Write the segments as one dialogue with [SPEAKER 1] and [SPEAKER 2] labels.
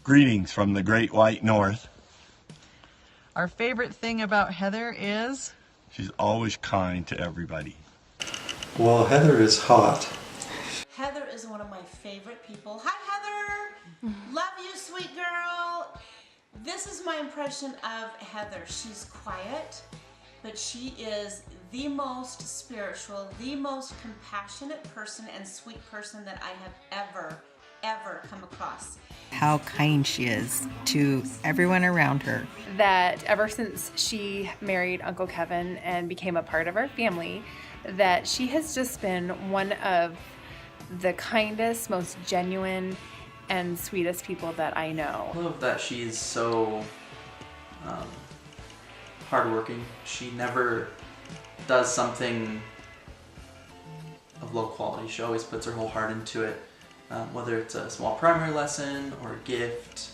[SPEAKER 1] Greetings from the Great White North.
[SPEAKER 2] Our favorite thing about Heather is?
[SPEAKER 1] She's always kind to everybody.
[SPEAKER 3] Well, Heather is hot.
[SPEAKER 4] Heather is one of my favorite people. Hi, Heather. Love you, sweet girl. This is my impression of Heather. She's quiet, but she is the most spiritual, the most compassionate person and sweet person that I have ever come across.
[SPEAKER 5] How kind she is to everyone around her.
[SPEAKER 6] That ever since she married Uncle Kevin and became a part of our family, that she has just been one of the kindest, most genuine, and sweetest people that I know.
[SPEAKER 7] I love that she's so hardworking. She never does something of low quality. She always puts her whole heart into it. Whether it's a small primary lesson or a gift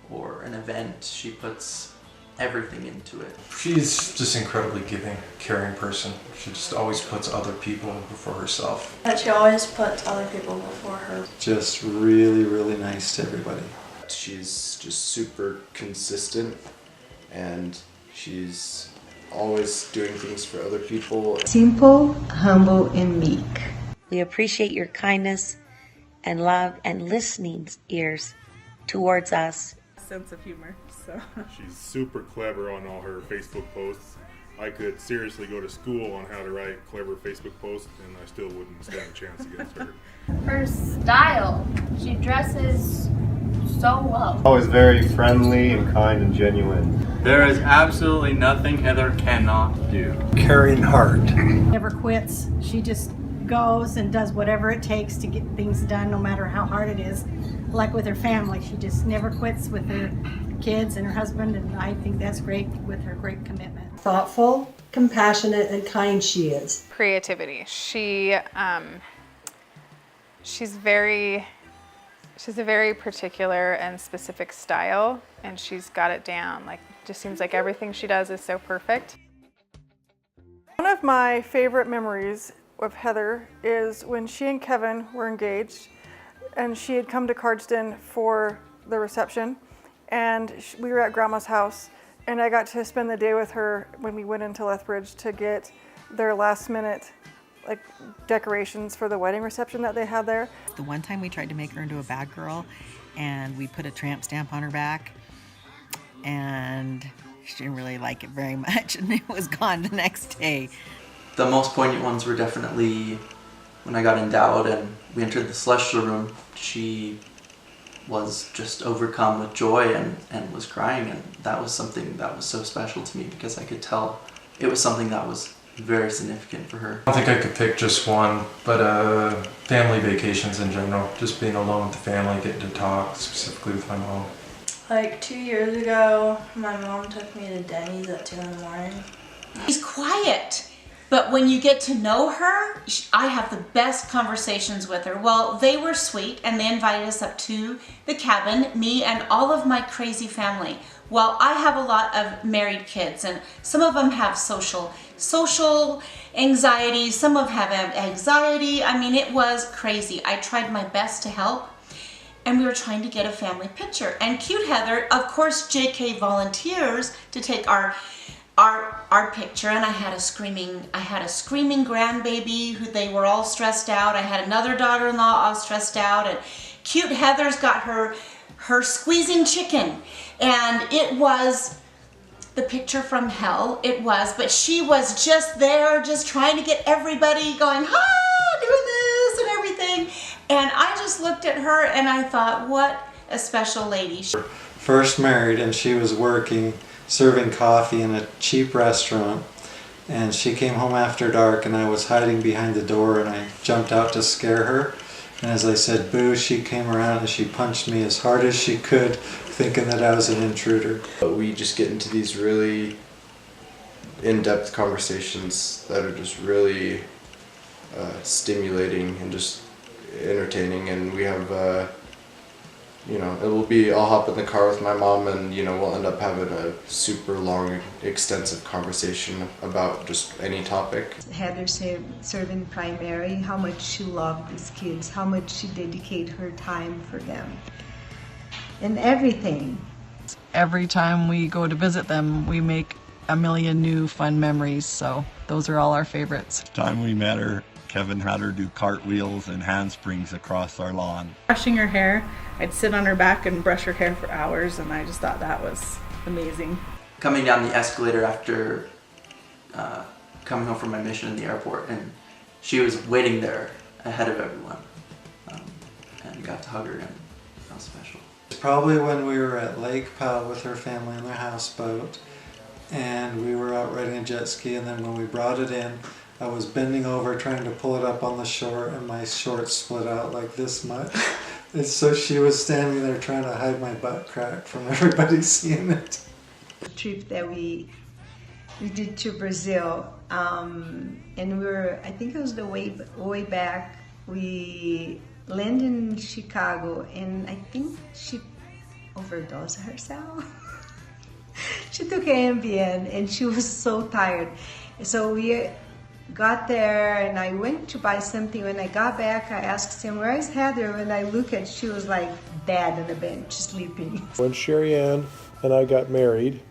[SPEAKER 7] or an event, she puts everything into it.
[SPEAKER 3] She's just incredibly giving, caring person. She just always puts other people before herself.
[SPEAKER 8] That she always puts other people before her.
[SPEAKER 3] Just really, really nice to everybody.
[SPEAKER 9] She's just super consistent and she's always doing things for other people.
[SPEAKER 10] Simple, humble, and meek.
[SPEAKER 11] We appreciate your kindness and love and listening ears towards us.
[SPEAKER 12] Sense of humor, so.
[SPEAKER 13] She's super clever on all her Facebook posts. I could seriously go to school on how to write clever Facebook posts and I still wouldn't stand a chance against her.
[SPEAKER 14] Her style, she dresses so well.
[SPEAKER 15] Always very friendly and kind and genuine.
[SPEAKER 16] There is absolutely nothing Heather cannot do.
[SPEAKER 3] Caring heart.
[SPEAKER 17] Never quits. She just goes and does whatever it takes to get things done, no matter how hard it is. Like with her family, she just never quits with her kids and her husband, and I think that's great with her great commitment.
[SPEAKER 10] Thoughtful, compassionate, and kind she is.
[SPEAKER 6] Creativity. She's a very particular and specific style, and she's got it down. Like, just seems like everything she does is so perfect.
[SPEAKER 12] One of my favorite memories of Heather is when she and Kevin were engaged and she had come to Cardston for the reception, and we were at Grandma's house, and I got to spend the day with her when we went into Lethbridge to get their last minute decorations for the wedding reception that they had there.
[SPEAKER 5] The one time we tried to make her into a bad girl and we put a tramp stamp on her back, and she didn't really like it very much, and it was gone the next day.
[SPEAKER 7] The most poignant ones were definitely when I got endowed and we entered the celestial room. She was just overcome with joy and was crying, and that was something that was so special to me because I could tell it was something that was very significant for her.
[SPEAKER 3] I don't think I could pick just one, but family vacations in general. Just being alone with the family, getting to talk, specifically with my mom.
[SPEAKER 8] Like 2 years ago, my mom took me to Denny's at 2 in the morning.
[SPEAKER 4] She's quiet, but when you get to know her, I have the best conversations with her. Well, they were sweet and they invited us up to the cabin, me and all of my crazy family. Well, I have a lot of married kids, and some of them have social anxiety, some of them have anxiety. I mean, it was crazy. I tried my best to help, and we were trying to get a family picture. And cute Heather, of course, JK volunteers to take our picture, and I had a screaming grandbaby who they were all stressed out. I had another daughter-in-law all stressed out, and cute Heather's got her squeezing chicken, and it was the picture from hell. It was, but she was just there, just trying to get everybody going, doing this and everything. And I just looked at her and I thought, what a special lady.
[SPEAKER 3] First married, and she was working, serving coffee in a cheap restaurant, and she came home after dark, and I was hiding behind the door, and I jumped out to scare her. And as I said boo, she came around and she punched me as hard as she could, thinking that I was an intruder.
[SPEAKER 9] We just get into these really in-depth conversations that are just really stimulating and just entertaining, and we have I'll hop in the car with my mom, and we'll end up having a super long, extensive conversation about just any topic.
[SPEAKER 10] Heather serving primary, how much she loved these kids, how much she dedicated her time for them. in everything.
[SPEAKER 2] Every time we go to visit them, we make a million new fun memories, so those are all our favorites.
[SPEAKER 1] The time we met her, Kevin had her do cartwheels and handsprings across our lawn.
[SPEAKER 18] Brushing her hair, I'd sit on her back and brush her hair for hours, and I just thought that was amazing.
[SPEAKER 7] Coming down the escalator after coming home from my mission in the airport, and she was waiting there ahead of everyone, and got to hug her, and that was special.
[SPEAKER 3] Probably when we were at Lake Powell with her family in their houseboat, and we were out riding a jet ski, and then when we brought it in, I was bending over trying to pull it up on the shore, and my shorts split out like this much. And so she was standing there trying to hide my butt crack from everybody seeing it.
[SPEAKER 10] The trip that we did to Brazil, and we were, I think it was the way back, we landed in Chicago, and I think she overdosed herself. She took Ambien, and she was so tired. So we got there, and I went to buy something. When I got back, I asked him, "Where is Heather?" When I look at, she was like dead on the bench, sleeping.
[SPEAKER 19] When Sherry Ann and I got married,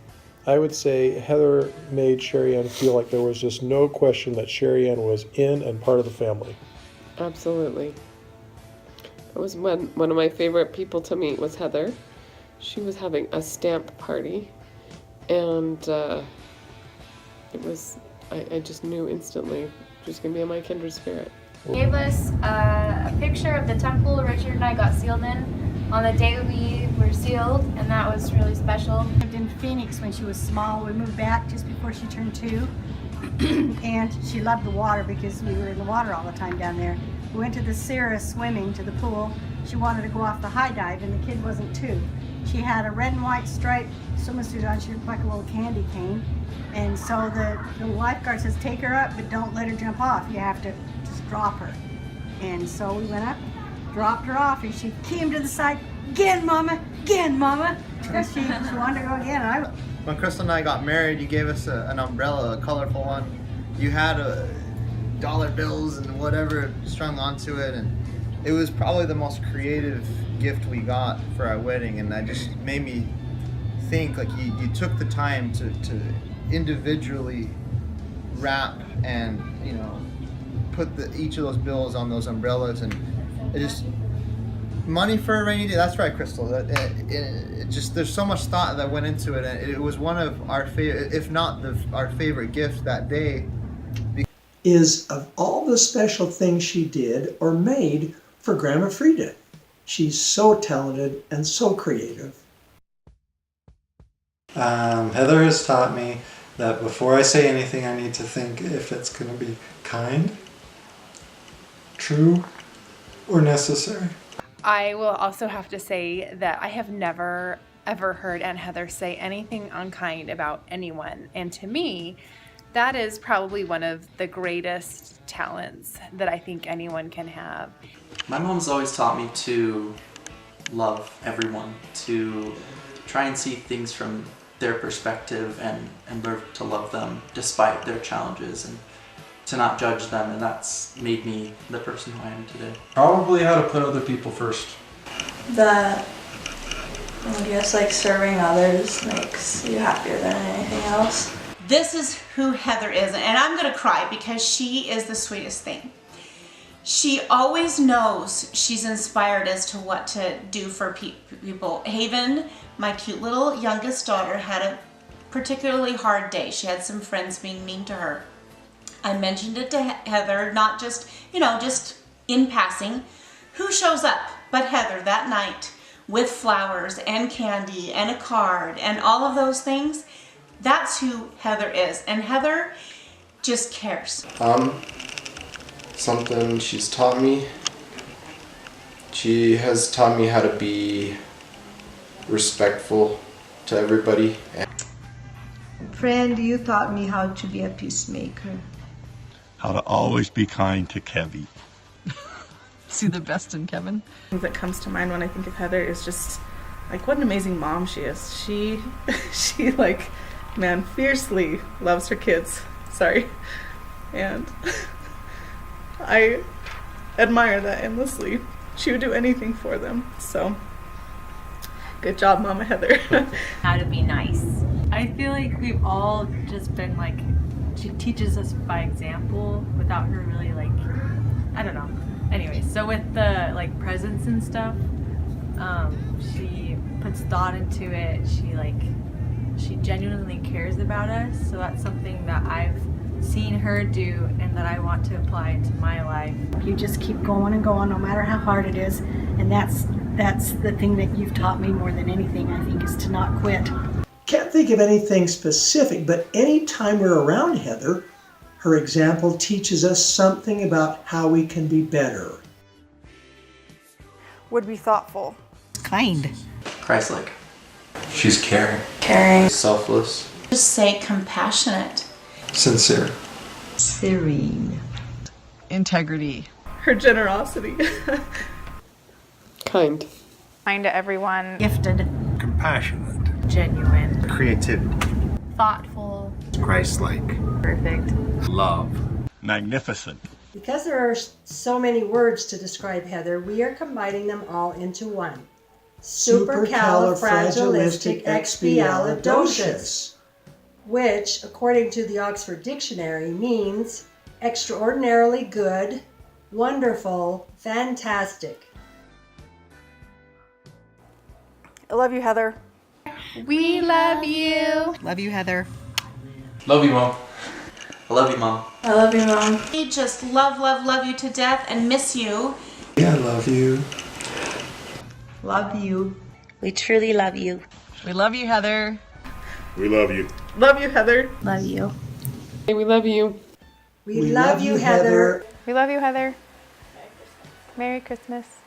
[SPEAKER 19] I would say Heather made Sherry Ann feel like there was just no question that Sherry Ann was in and part of the family.
[SPEAKER 20] Absolutely. That was one of my favorite people to meet was Heather. She was having a stamp party, and it was, I just knew instantly she was going to be in my kindred spirit.
[SPEAKER 14] Gave us a picture of the temple Richard and I got sealed in on the day we were sealed, and that was really special.
[SPEAKER 17] We lived in Phoenix when she was small. We moved back just before she turned 2, and she loved the water because we were in the water all the time down there. We went to the Sierra swimming to the pool. She wanted to go off the high dive, and the kid wasn't 2. She had a red and white striped swimming suit on. She looked like a little candy cane. And so the lifeguard says, take her up, but don't let her jump off. You have to just drop her. And so we went up, dropped her off, and she came to the side, again, mama, because she wanted to go again.
[SPEAKER 21] When Crystal and I got married, you gave us an umbrella, a colorful one. You had dollar bills and whatever strung onto it, and it was probably the most creative gift we got for our wedding, and that just made me think, like, you took the time to individually wrap and, you know, put each of those bills on those umbrellas, and it just, money for a rainy day. That's right, Crystal. It just, there's so much thought that went into it, and it was one of our favorite, if not our favorite gift that day.
[SPEAKER 22] Is of all the special things she did or made for Grandma Frida. She's so talented and so creative.
[SPEAKER 3] Heather has taught me that before I say anything, I need to think if it's going to be kind, true, or necessary.
[SPEAKER 6] I will also have to say that I have never, ever heard Aunt Heather say anything unkind about anyone. And to me, that is probably one of the greatest talents that I think anyone can have.
[SPEAKER 7] My mom's always taught me to love everyone, to try and see things from their perspective and learn to love them despite their challenges, and to not judge them, and that's made me the person who I am today.
[SPEAKER 23] Probably how to put other people first.
[SPEAKER 8] That, I guess, like, serving others makes you happier than anything else.
[SPEAKER 4] This is who Heather is, and I'm gonna cry because she is the sweetest thing. She always knows she's inspired as to what to do for people. Haven, my cute little youngest daughter, had a particularly hard day. She had some friends being mean to her. I mentioned it to Heather, not just, just in passing. Who shows up but Heather that night with flowers and candy and a card and all of those things? That's who Heather is, and Heather just cares.
[SPEAKER 9] Something she's taught me. She has taught me how to be respectful to everybody.
[SPEAKER 10] Friend, you taught me how to be a peacemaker.
[SPEAKER 1] How to always be kind to Kevy.
[SPEAKER 2] See the best in Kevin.
[SPEAKER 18] Thing that comes to mind when I think of Heather is just, like, what an amazing mom she is. She like, man, fiercely loves her kids. Sorry. And I admire that endlessly. She would do anything for them. So Good job, Mama Heather.
[SPEAKER 11] How to be nice. I feel like we've all just been like, she teaches us by example without her really like, I don't know. Anyway, so with the like presents and stuff, she puts thought into it. She genuinely cares about us. So that's something that I've seen her do and that I want to apply into my life.
[SPEAKER 17] You just keep going and going no matter how hard it is, and that's the thing that you've taught me more than anything, I think, is to not quit.
[SPEAKER 22] Can't think of anything specific, but anytime we're around Heather, her example teaches us something about how we can be better.
[SPEAKER 12] Would be thoughtful.
[SPEAKER 5] Kind.
[SPEAKER 7] Christ-like.
[SPEAKER 9] She's caring.
[SPEAKER 4] Caring.
[SPEAKER 9] Selfless.
[SPEAKER 4] Just say compassionate.
[SPEAKER 3] Sincere.
[SPEAKER 2] Serene. Integrity.
[SPEAKER 18] Her generosity.
[SPEAKER 20] Kind.
[SPEAKER 6] Kind to everyone.
[SPEAKER 17] Gifted.
[SPEAKER 13] Compassionate.
[SPEAKER 6] Genuine.
[SPEAKER 13] Creativity.
[SPEAKER 14] Thoughtful.
[SPEAKER 13] Christ-like.
[SPEAKER 6] Perfect.
[SPEAKER 13] Love.
[SPEAKER 1] Magnificent.
[SPEAKER 15] Because there are so many words to describe Heather, we are combining them all into one. Supercalifragilisticexpialidocious, which, according to the Oxford Dictionary, means extraordinarily good, wonderful, fantastic.
[SPEAKER 12] I love you, Heather.
[SPEAKER 6] We love you.
[SPEAKER 5] Love you, Heather.
[SPEAKER 23] Love you, Mom.
[SPEAKER 7] I love you, Mom.
[SPEAKER 8] I love you, Mom.
[SPEAKER 4] We just love you to death and miss you.
[SPEAKER 3] Yeah, I love you.
[SPEAKER 10] Love you.
[SPEAKER 24] We truly love you.
[SPEAKER 2] We love you, Heather.
[SPEAKER 13] We love you.
[SPEAKER 18] Love you, Heather.
[SPEAKER 24] Love you.
[SPEAKER 20] Hey, we love you.
[SPEAKER 15] We love you, Heather.
[SPEAKER 6] We love you, Heather. Merry Christmas.